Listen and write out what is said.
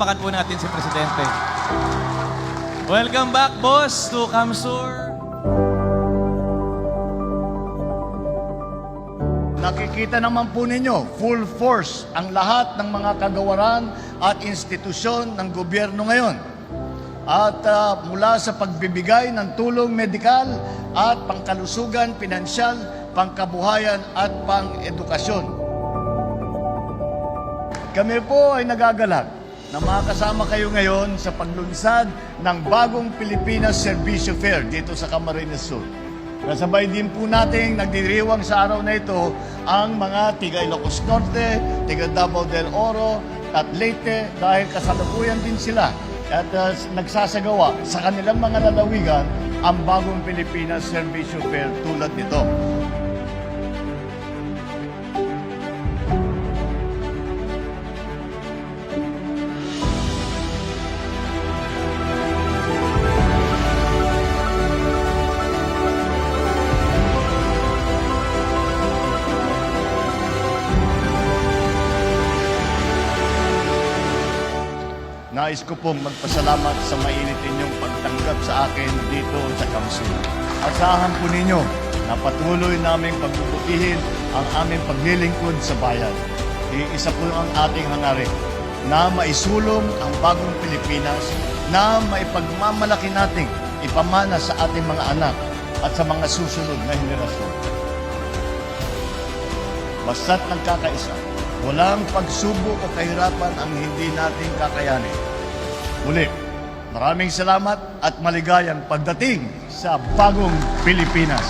Palakpakan po natin si Presidente. Welcome back, boss, to Kamsur. Nakikita naman po ninyo, full force ang lahat ng mga kagawaran at institusyon ng gobyerno ngayon. At mula sa pagbibigay ng tulong medikal at pangkalusugan, pinansyal, pangkabuhayan at pang-edukasyon. Kami po ay nagagalak na makasama kayo ngayon sa paglunsad ng bagong Pilipinas Servicio Fair dito sa Camarines Sur. Kasabay din po nating nagdiriwang sa araw na ito ang mga tiga Ilocos Norte, tiga Davao del Oro at Leyte dahil kasalukuyan din sila at nagsasagawa sa kanilang mga lalawigan ang bagong Pilipinas Servicio Fair tulad nito. Nais ko pong magpasalamat sa mainit ninyong pagtanggap sa akin dito sa Kamsur. Asahan po ninyo na patuloy naming pagbubutihin ang aming paglilingkod sa bayan. Iisa po ang ating hangarin na maisulong ang bagong Pilipinas na maipagmamalaki nating ipamana sa ating mga anak at sa mga susunod na henerasyon. Basta't nagkakaisa, walang pagsubok o kahirapan ang hindi natin kakayanin. Muli, maraming salamat at maligayang pagdating sa bagong Pilipinas.